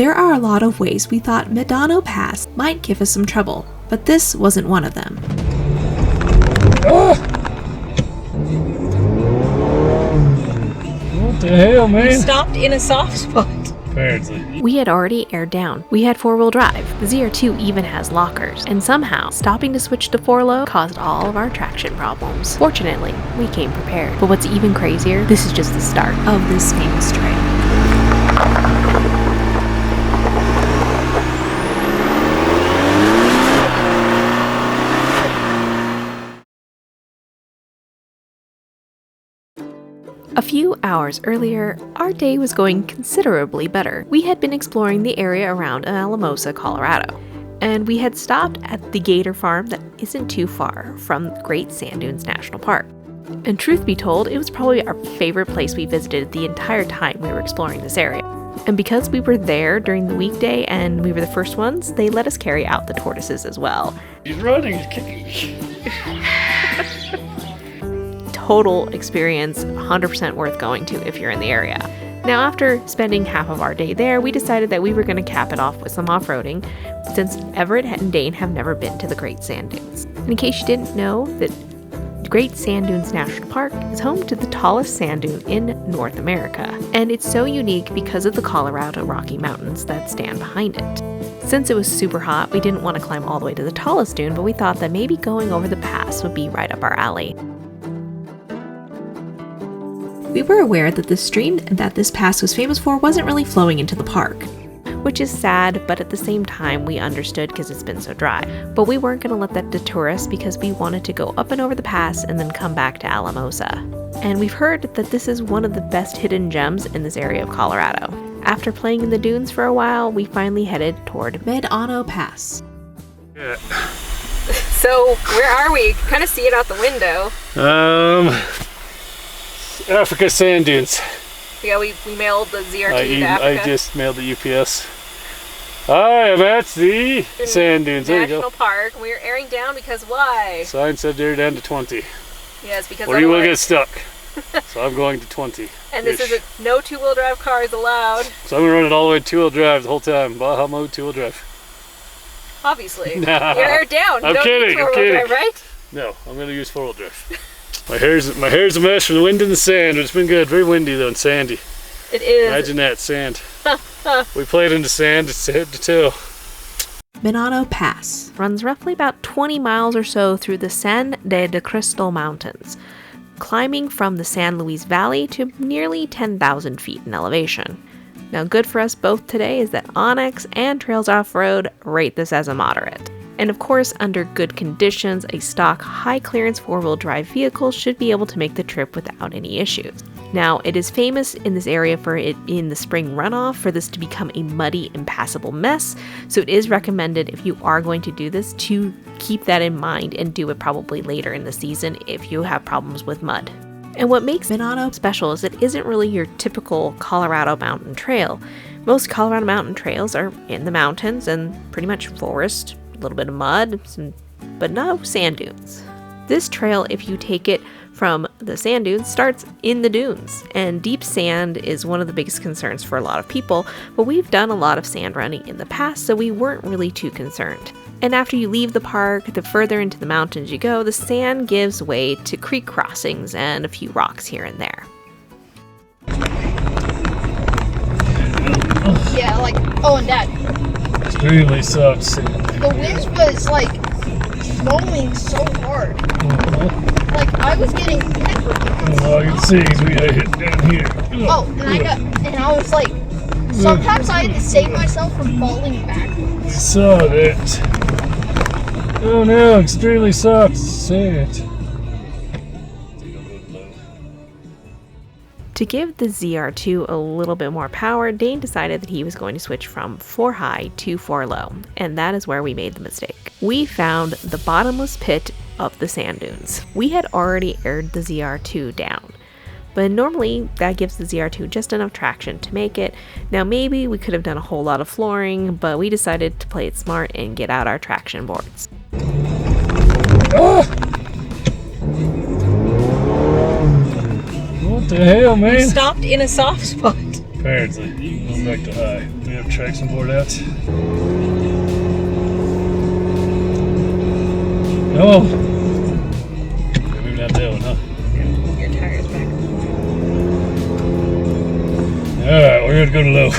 There are a lot of ways we thought Medano Pass might give us some trouble, but this wasn't one of them. What the hell, man? You stopped in a soft spot. Apparently. We had already aired down. We had 4-wheel drive. The ZR2 even has lockers. And somehow, stopping to switch to 4-low caused all of our traction problems. Fortunately, we came prepared. But what's even crazier, this is just the start of this famous trail. A few hours earlier, our day was going considerably better. We had been exploring the area around Alamosa, Colorado, and we had stopped at the gator farm that isn't too far from Great Sand Dunes National Park. And truth be told, it was probably our favorite place we visited the entire time we were exploring this area. And because we were there during the weekday and we were the first ones, they let us carry out the tortoises as well. He's running, he's kicking me. Total experience, 100% worth going to if you're in the area. Now, after spending half of our day there, we decided that we were going to cap it off with some off-roading, since Everett and Dane have never been to the Great Sand Dunes. And in case you didn't know, the Great Sand Dunes National Park is home to the tallest sand dune in North America, and it's so unique because of the Colorado Rocky Mountains that stand behind it. Since it was super hot, we didn't want to climb all the way to the tallest dune, but we thought that maybe going over the pass would be right up our alley. We were aware that the stream that this pass was famous for wasn't really flowing into the park, which is sad, but at the same time we understood because it's been so dry. But we weren't going to let that deter us because we wanted to go up and over the pass and then come back to Alamosa. And we've heard that this is one of the best hidden gems in this area of Colorado. After playing in the dunes for a while, we finally headed toward Medano Pass. Yeah. So, where are we? You can kind of see it out the window. Africa Sand Dunes. Yeah, we mailed the ZR2 to Africa. I just mailed the UPS. I am at the Sand Dunes. There you go. National Park. We're airing down because why? Sign said they're down to 20. Yes, because or you will get stuck. So I'm going to 20. And this is no two-wheel drive cars allowed. So I'm going to run it all the way to two-wheel drive the whole time. Baja mode, two-wheel drive. Obviously. Nah. You're aired down. I'm kidding. Drive, right? No, I'm going to use four-wheel drive. My hair's a mess from the wind and the sand, but it's been good. Very windy though and sandy. It is. Imagine that, sand. We played in the sand, it's head to toe. Medano Pass runs roughly about 20 miles or so through the Sangre de Cristo Mountains, climbing from the San Luis Valley to nearly 10,000 feet in elevation. Now, good for us both today is that Onyx and Trails Off-Road rate this as a moderate. And of course, under good conditions, a stock high-clearance four-wheel drive vehicle should be able to make the trip without any issues. Now, it is famous in this area for it in the spring runoff for this to become a muddy, impassable mess, so it is recommended if you are going to do this to keep that in mind and do it probably later in the season if you have problems with mud. And what makes Medano special is it isn't really your typical Colorado mountain trail. Most Colorado mountain trails are in the mountains and pretty much forest, a little bit of mud, but no sand dunes. This trail, if you take it from the sand dunes, starts in the dunes, and deep sand is one of the biggest concerns for a lot of people, but we've done a lot of sand running in the past, so we weren't really too concerned. And after you leave the park, the further into the mountains you go, the sand gives way to creek crossings and a few rocks here and there. Yeah, like, oh, and Dad. Extremely soft sand. The wind was, like, blowing so hard. Like, I was getting peppered. Oh, I can see because we got hit down here. Oh, and I was like, sometimes I had to save myself from falling backwards. Saw that. Oh no, extremely soft sand. To give the ZR2 a little bit more power, Dane decided that he was going to switch from 4 high to 4 low, and that is where we made the mistake. We found the bottomless pit of the sand dunes. We had already aired the ZR2 down, but normally that gives the ZR2 just enough traction to make it. Now maybe we could have done a whole lot of flooring, but we decided to play it smart and get out our traction boards. Oh! What the hell, man? You stopped in a soft spot. Apparently. Going back to high. Yeah. have traction board out. Oh! Maybe not that one, huh? Your tires back. Alright, we're gonna go to low.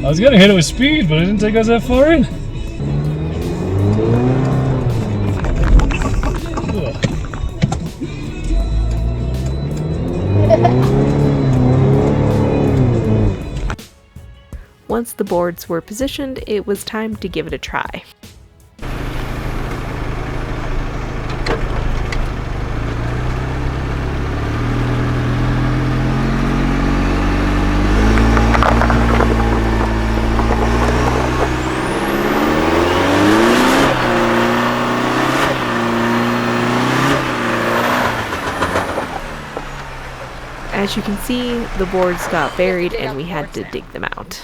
I was gonna hit it with speed, but I didn't think I was that far in. Once the boards were positioned, it was time to give it a try. As you can see, the boards got buried and we had to dig them out.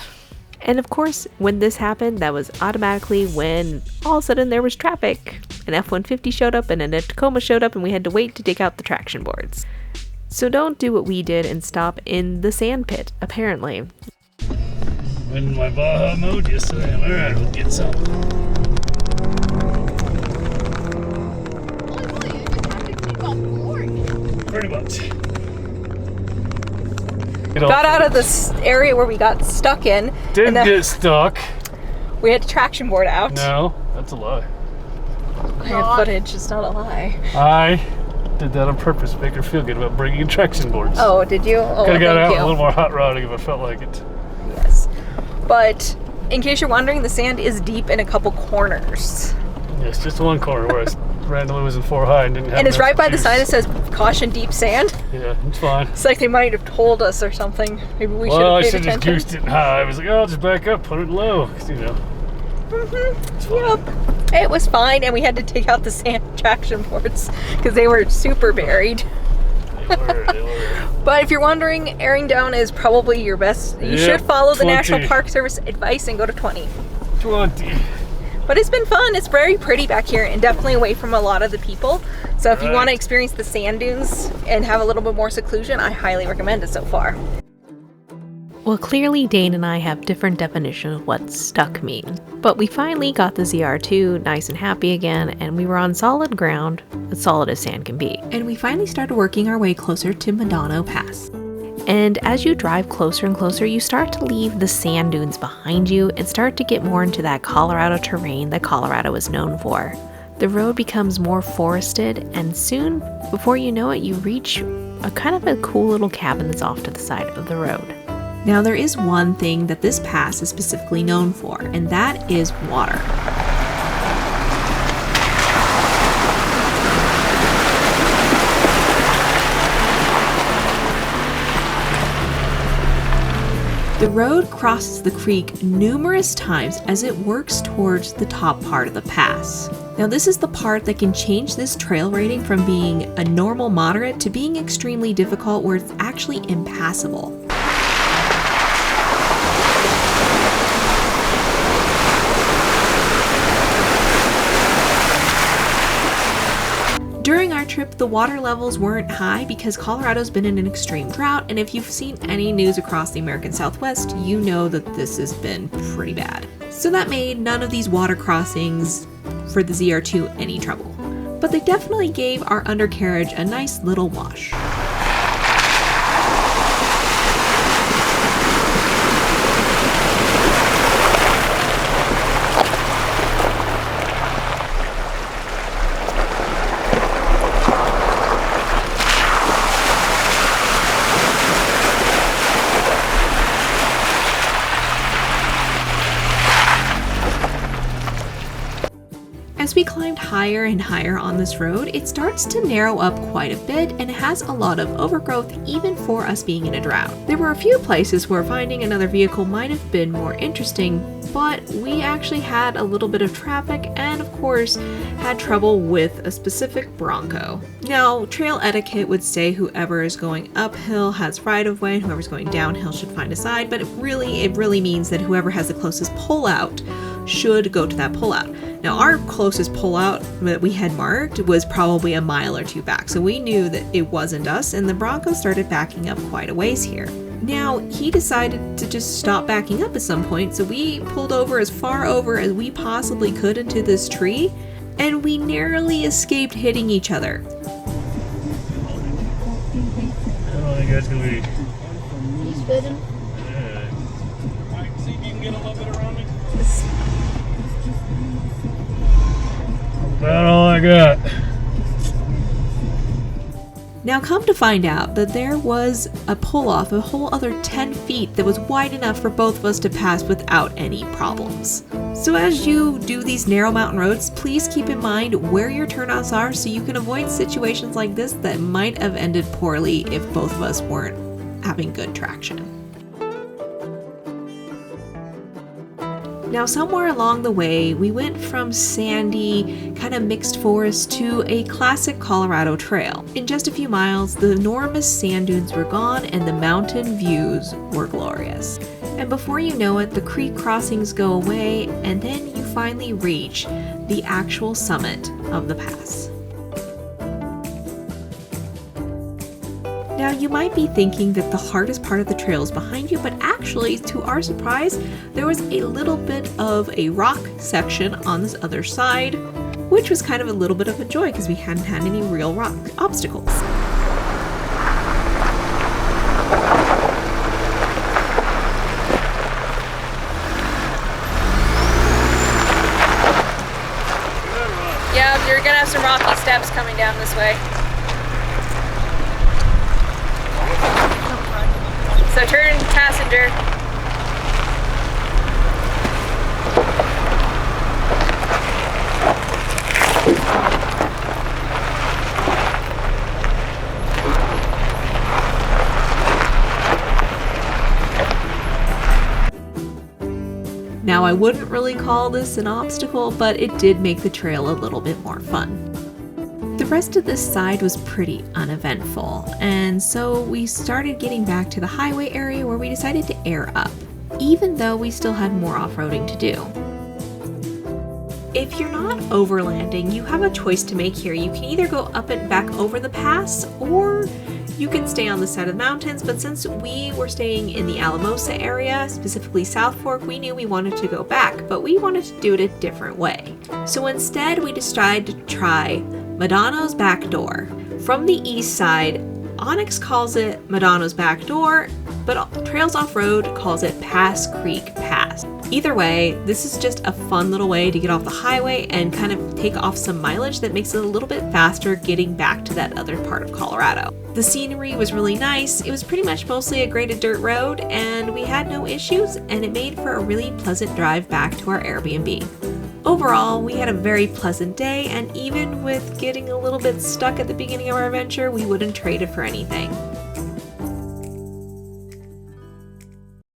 And of course, when this happened, that was automatically when all of a sudden there was traffic. An F-150 showed up and a Tacoma showed up and we had to wait to dig out the traction boards. So don't do what we did and stop in the sand pit, apparently. I'm in my Baja mode? Yes, I am. Alright, we'll get some. Pretty much. Got out of this area where we got stuck in. Didn't get stuck. We had the traction board out. No, that's a lie. I have footage, it's not a lie. I did that on purpose, make her feel good about bringing traction boards. Oh, did you? Oh, could have got out you. a little more hot rodding if I felt like it. Yes. But in case you're wondering, the sand is deep in a couple corners. Yes, just one corner where I randomly was in 4 high and didn't have And it's enough right by the juice. sign that says caution deep sand. Yeah, it's fine. It's like they might have told us or something. Maybe we should Well, I have should paid have just attention. goosed it high. I was like, oh, I'll just back up, put it low, 'cause, you know. It's fine. Yep. It was fine, and we had to take out the sand traction boards because they were super buried. They were. But if you're wondering, airing down is probably your best. You should follow the 20. National Park Service advice and go to 20. 20. But it's been fun. It's very pretty back here and definitely away from a lot of the people. So if you want to experience the sand dunes and have a little bit more seclusion, I highly recommend it so far. Well, clearly Dane and I have different definitions of what stuck mean. But we finally got the ZR2 nice and happy again, and we were on solid ground, as solid as sand can be. And we finally started working our way closer to Medano Pass. And as you drive closer and closer, you start to leave the sand dunes behind you and start to get more into that Colorado terrain that Colorado is known for. The road becomes more forested, and soon, before you know it, you reach a kind of a cool little cabin that's off to the side of the road. Now, there is one thing that this pass is specifically known for, and that is water. The road crosses the creek numerous times as it works towards the top part of the pass. Now, this is the part that can change this trail rating from being a normal moderate to being extremely difficult, where it's actually impassable. During our trip, the water levels weren't high because Colorado's been in an extreme drought, and if you've seen any news across the American Southwest, you know that this has been pretty bad. So that made none of these water crossings for the ZR2 any trouble. But they definitely gave our undercarriage a nice little wash. As we climbed higher and higher on this road, it starts to narrow up quite a bit and it has a lot of overgrowth even for us being in a drought. There were a few places where finding another vehicle might have been more interesting, but we actually had a little bit of traffic and of course had trouble with a specific Bronco. Now, trail etiquette would say whoever is going uphill has right of way and whoever's going downhill should find a side, but it really means that whoever has the closest pullout should go to that pullout. Now, our closest pullout that we had marked was probably a mile or two back, so we knew that it wasn't us, and the Bronco started backing up quite a ways here. Now, he decided to just stop backing up at some point, so we pulled over as far over as we possibly could into this tree, and we narrowly escaped hitting each other. I don't think that's gonna be. He's spitting. Yeah. Alright, see if you can get a little bit around me. About all I got. Now come to find out that there was a pull-off a whole other 10 feet that was wide enough for both of us to pass without any problems. So as you do these narrow mountain roads, please keep in mind where your turnouts are so you can avoid situations like this that might have ended poorly if both of us weren't having good traction. Now somewhere along the way, we went from sandy, kind of mixed forest to a classic Colorado trail. In just a few miles, the enormous sand dunes were gone and the mountain views were glorious. And before you know it, the creek crossings go away and then you finally reach the actual summit of the pass. Now you might be thinking that the hardest part of the trail is behind you, but actually, to our surprise, there was a little bit of a rock section on this other side, which was kind of a little bit of a joy because we hadn't had any real rock obstacles. Yeah, you're gonna have some rocky steps coming down this way. So turn passenger. Now I wouldn't really call this an obstacle, but it did make the trail a little bit more fun. The rest of this side was pretty uneventful, and so we started getting back to the highway area where we decided to air up, even though we still had more off-roading to do. If you're not overlanding, you have a choice to make here. You can either go up and back over the pass, or you can stay on the side of the mountains, but since we were staying in the Alamosa area, specifically South Fork, we knew we wanted to go back, but we wanted to do it a different way. So instead, we decided to try Medano's back door. From the east side, Onyx calls it Medano's back door, but Trails Off-Road calls it Pass Creek Pass. Either way, this is just a fun little way to get off the highway and kind of take off some mileage that makes it a little bit faster getting back to that other part of Colorado. The scenery was really nice. It was pretty much mostly a graded dirt road and we had no issues, and it made for a really pleasant drive back to our Airbnb. Overall, we had a very pleasant day, and even with getting a little bit stuck at the beginning of our adventure, we wouldn't trade it for anything.